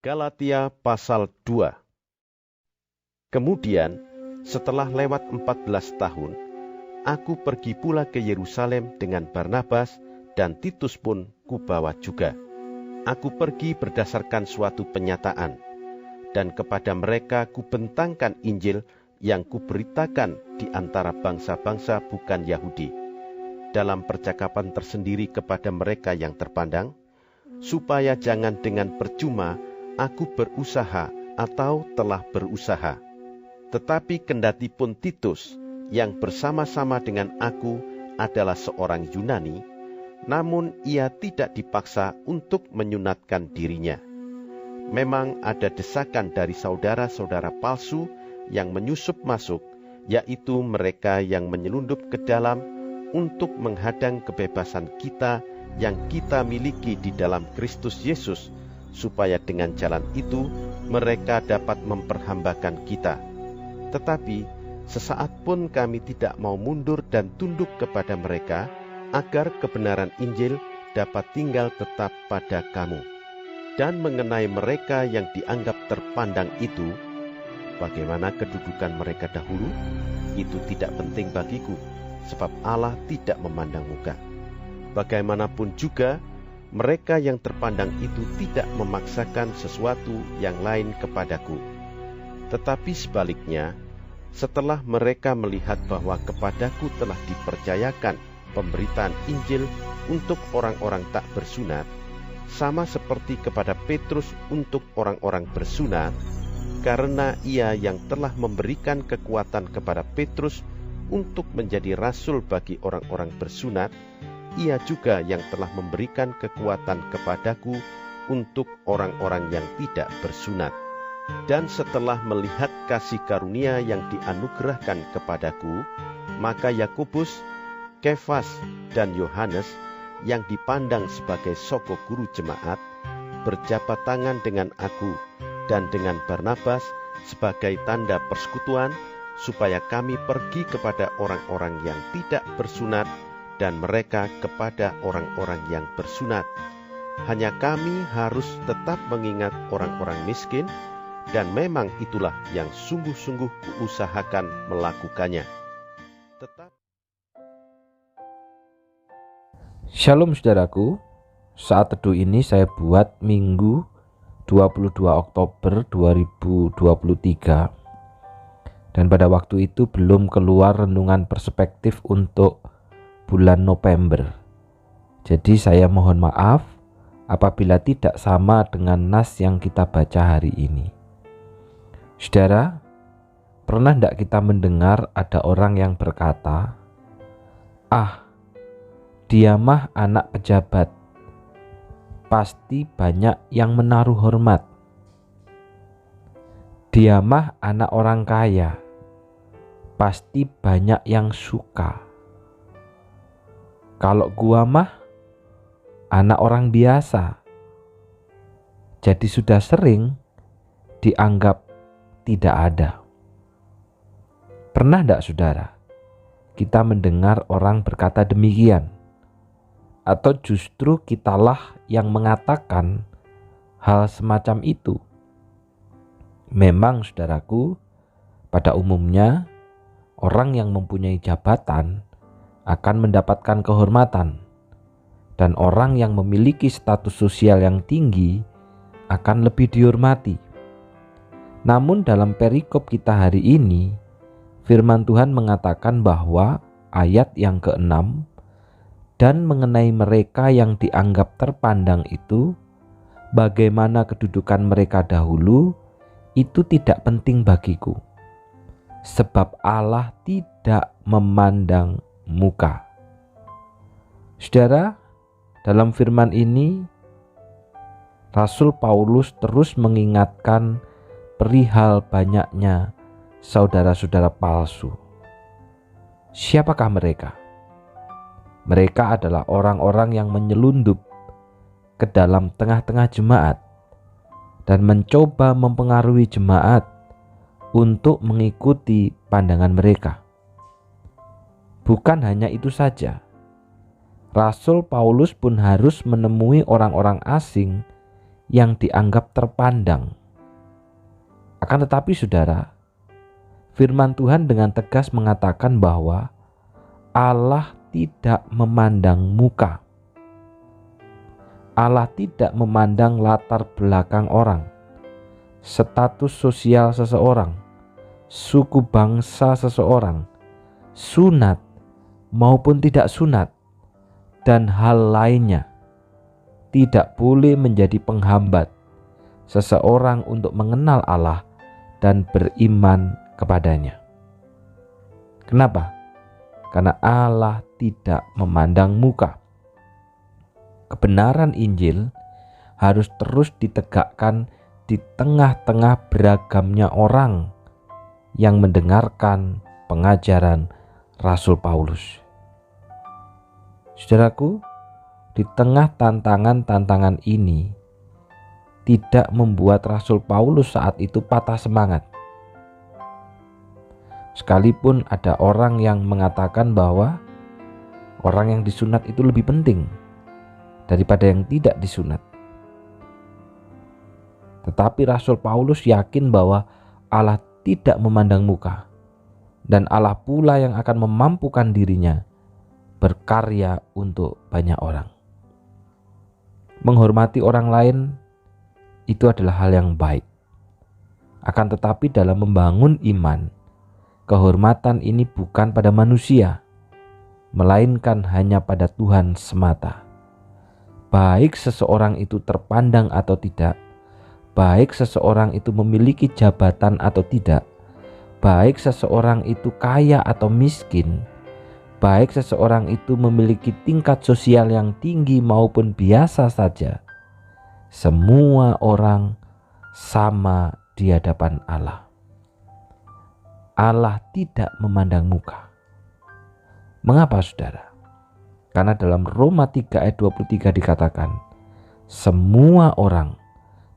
Galatia pasal 2. Kemudian, setelah lewat 14 tahun, aku pergi pula ke Yerusalem dengan Barnabas, dan Titus pun kubawa juga. Aku pergi berdasarkan suatu penyataan, dan kepada mereka kubentangkan Injil yang kuberitakan di antara bangsa-bangsa bukan Yahudi, dalam percakapan tersendiri kepada mereka yang terpandang, supaya jangan dengan percuma aku berusaha atau telah berusaha. Tetapi kendatipun Titus yang bersama-sama dengan aku adalah seorang Yunani, namun ia tidak dipaksa untuk menyunatkan dirinya. Memang ada desakan dari saudara-saudara palsu yang menyusup masuk, yaitu mereka yang menyelundup ke dalam untuk menghadang kebebasan kita yang kita miliki di dalam Kristus Yesus, supaya dengan jalan itu mereka dapat memperhambakan kita. Tetapi sesaat pun kami tidak mau mundur dan tunduk kepada mereka, agar kebenaran Injil dapat tinggal tetap pada kamu. Dan mengenai mereka yang dianggap terpandang itu, bagaimana kedudukan mereka dahulu, itu tidak penting bagiku, sebab Allah tidak memandang muka. Bagaimanapun juga, mereka yang terpandang itu tidak memaksakan sesuatu yang lain kepadaku. Tetapi sebaliknya, setelah mereka melihat bahwa kepadaku telah dipercayakan pemberitaan Injil untuk orang-orang tak bersunat, sama seperti kepada Petrus untuk orang-orang bersunat, karena ia yang telah memberikan kekuatan kepada Petrus untuk menjadi rasul bagi orang-orang bersunat, ia juga yang telah memberikan kekuatan kepadaku untuk orang-orang yang tidak bersunat. Dan setelah melihat kasih karunia yang dianugerahkan kepadaku, maka Yakobus, Kefas, dan Yohanes yang dipandang sebagai soko guru jemaat, berjabat tangan dengan aku dan dengan Barnabas sebagai tanda persekutuan, supaya kami pergi kepada orang-orang yang tidak bersunat dan mereka kepada orang-orang yang bersunat. Hanya kami harus tetap mengingat orang-orang miskin, dan memang itulah yang sungguh-sungguh kuusahakan melakukannya. Shalom saudaraku, saat teduh ini saya buat Minggu 22 Oktober 2023. Dan pada waktu itu belum keluar renungan perspektif untuk bulan November. Jadi saya mohon maaf apabila tidak sama dengan nas yang kita baca hari ini. Saudara, pernah tidak kita mendengar ada orang yang berkata, dia mah anak pejabat, pasti banyak yang menaruh hormat. Dia mah anak orang kaya, pasti banyak yang suka. Kalau gua mah anak orang biasa, jadi sudah sering dianggap tidak ada. Pernah tidak saudara kita mendengar orang berkata demikian? Atau justru kitalah yang mengatakan hal semacam itu? Memang saudaraku, pada umumnya orang yang mempunyai jabatan akan mendapatkan kehormatan, dan orang yang memiliki status sosial yang tinggi akan lebih dihormati. Namun dalam perikop kita hari ini, firman Tuhan mengatakan bahwa ayat yang ke-6, dan mengenai mereka yang dianggap terpandang itu, bagaimana kedudukan mereka dahulu, itu tidak penting bagiku, sebab Allah tidak memandang muka. Saudara, dalam firman ini Rasul Paulus terus mengingatkan perihal banyaknya saudara-saudara palsu. Siapakah mereka? Mereka adalah orang-orang yang menyelundup ke dalam tengah-tengah jemaat dan mencoba mempengaruhi jemaat untuk mengikuti pandangan mereka. Bukan hanya itu saja, Rasul Paulus pun harus menemui orang-orang asing yang dianggap terpandang. Akan tetapi saudara, firman Tuhan dengan tegas mengatakan bahwa Allah tidak memandang muka. Allah tidak memandang latar belakang orang, status sosial seseorang, suku bangsa seseorang, sunat maupun tidak sunat, dan hal lainnya tidak boleh menjadi penghambat seseorang untuk mengenal Allah dan beriman kepadanya. Kenapa? Karena Allah tidak memandang muka. Kebenaran Injil harus terus ditegakkan di tengah-tengah beragamnya orang yang mendengarkan pengajaran Rasul Paulus. Saudaraku, di tengah tantangan-tantangan ini tidak membuat Rasul Paulus saat itu patah semangat. Sekalipun ada orang yang mengatakan bahwa orang yang disunat itu lebih penting daripada yang tidak disunat. Tetapi Rasul Paulus yakin bahwa Allah tidak memandang muka, dan Allah pula yang akan memampukan dirinya berkarya untuk banyak orang. Menghormati orang lain itu adalah hal yang baik. Akan tetapi dalam membangun iman, kehormatan ini bukan pada manusia, melainkan hanya pada Tuhan semata. Baik seseorang itu terpandang atau tidak, baik seseorang itu memiliki jabatan atau tidak, baik seseorang itu kaya atau miskin, baik seseorang itu memiliki tingkat sosial yang tinggi maupun biasa saja, semua orang sama di hadapan Allah. Allah tidak memandang muka. Mengapa saudara? Karena dalam Roma 3 ayat 23 dikatakan, semua orang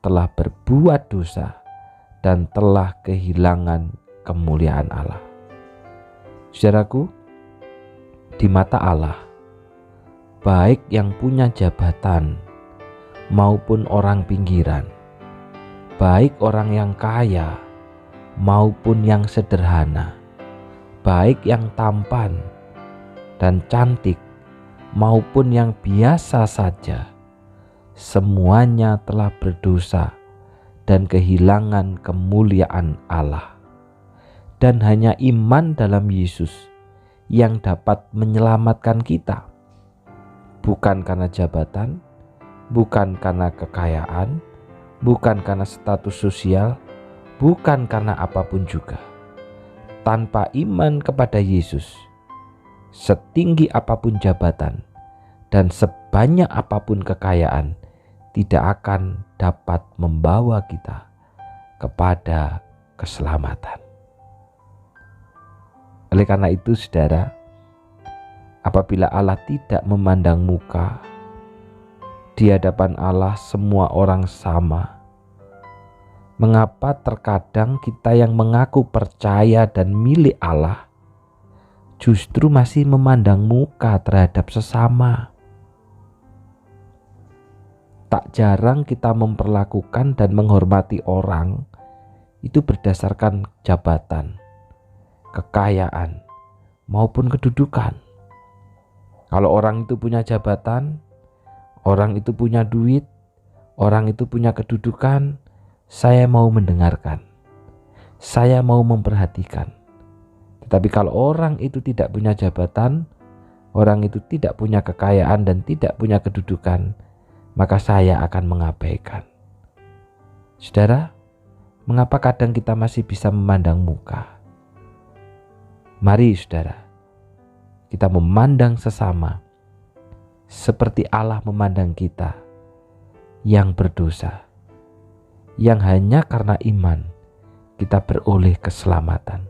telah berbuat dosa dan telah kehilangan kemuliaan Allah. Saudaraku, di mata Allah, baik yang punya jabatan maupun orang pinggiran, baik orang yang kaya maupun yang sederhana, baik yang tampan dan cantik maupun yang biasa saja, semuanya telah berdosa dan kehilangan kemuliaan Allah. Dan hanya iman dalam Yesus yang dapat menyelamatkan kita, bukan karena jabatan, bukan karena kekayaan, bukan karena status sosial, bukan karena apapun juga. Tanpa iman kepada Yesus, setinggi apapun jabatan dan sebanyak apapun kekayaan tidak akan dapat membawa kita kepada keselamatan. Oleh karena itu saudara, apabila Allah tidak memandang muka, di hadapan Allah semua orang sama. Mengapa terkadang kita yang mengaku percaya dan milik Allah justru masih memandang muka terhadap sesama? Tak jarang kita memperlakukan dan menghormati orang itu berdasarkan jabatan, kekayaan, maupun kedudukan. Kalau orang itu punya jabatan, orang itu punya duit, orang itu punya kedudukan, saya mau mendengarkan, saya mau memperhatikan. Tetapi kalau orang itu tidak punya jabatan, orang itu tidak punya kekayaan dan tidak punya kedudukan, maka saya akan mengabaikan. Saudara, mengapa kadang kita masih bisa memandang muka? Mari saudara, kita memandang sesama seperti Allah memandang kita yang berdosa, yang hanya karena iman kita beroleh keselamatan.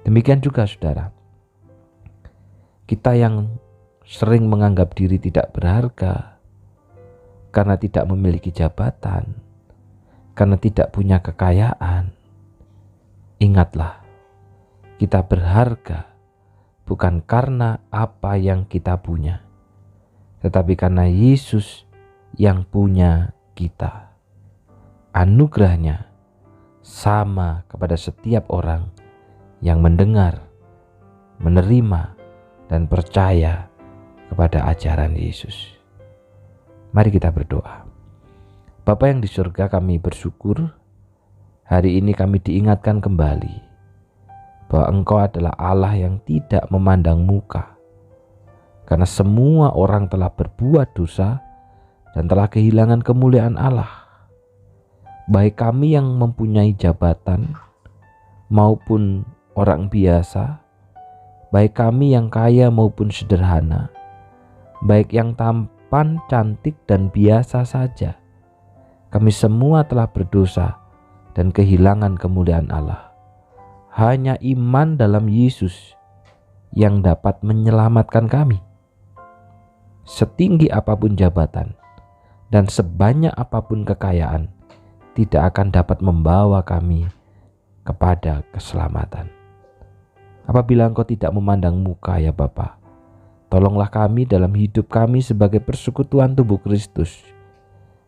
Demikian juga saudara, kita yang sering menganggap diri tidak berharga karena tidak memiliki jabatan, karena tidak punya kekayaan, ingatlah, kita berharga bukan karena apa yang kita punya, tetapi karena Yesus yang punya kita. Anugerahnya sama kepada setiap orang yang mendengar, menerima, dan percaya kepada ajaran Yesus. Mari kita berdoa. Bapa yang di surga, kami bersyukur hari ini kami diingatkan kembali bahwa Engkau adalah Allah yang tidak memandang muka, karena semua orang telah berbuat dosa dan telah kehilangan kemuliaan Allah. Baik kami yang mempunyai jabatan maupun orang biasa, baik kami yang kaya maupun sederhana, baik yang tampan, cantik, dan biasa saja, kami semua telah berdosa dan kehilangan kemuliaan Allah. Hanya iman dalam Yesus yang dapat menyelamatkan kami. Setinggi apapun jabatan dan sebanyak apapun kekayaan tidak akan dapat membawa kami kepada keselamatan. Apabila Engkau tidak memandang muka ya Bapa, tolonglah kami dalam hidup kami sebagai persekutuan tubuh Kristus.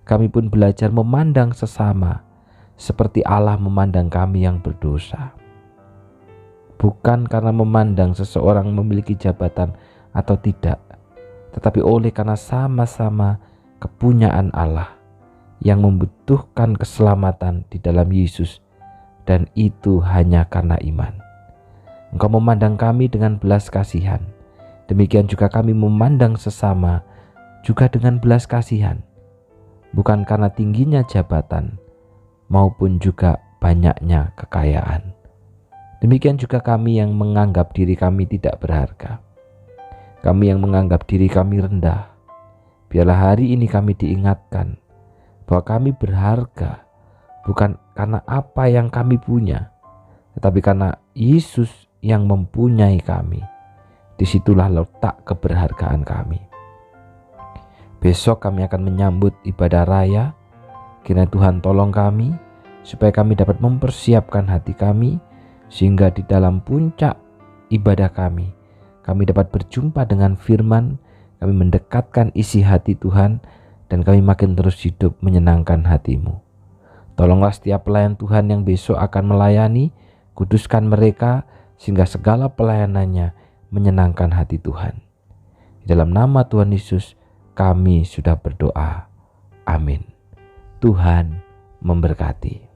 Kami pun belajar memandang sesama seperti Allah memandang kami yang berdosa. Bukan karena memandang seseorang memiliki jabatan atau tidak, tetapi oleh karena sama-sama kepunyaan Allah yang membutuhkan keselamatan di dalam Yesus, dan itu hanya karena iman. Engkau memandang kami dengan belas kasihan, demikian juga kami memandang sesama juga dengan belas kasihan, bukan karena tingginya jabatan maupun juga banyaknya kekayaan. Demikian juga kami yang menganggap diri kami tidak berharga, kami yang menganggap diri kami rendah. Biarlah hari ini kami diingatkan bahwa kami berharga bukan karena apa yang kami punya, tetapi karena Yesus yang mempunyai kami. Disitulah letak keberhargaan kami. Besok kami akan menyambut ibadah raya. Kiranya Tuhan tolong kami supaya kami dapat mempersiapkan hati kami, sehingga di dalam puncak ibadah kami dapat berjumpa dengan firman, kami mendekatkan isi hati Tuhan, dan kami makin terus hidup menyenangkan hati-Mu. Tolonglah setiap pelayan Tuhan yang besok akan melayani, kuduskan mereka sehingga segala pelayanannya menyenangkan hati Tuhan. Di dalam nama Tuhan Yesus kami sudah berdoa. Amin. Tuhan memberkati.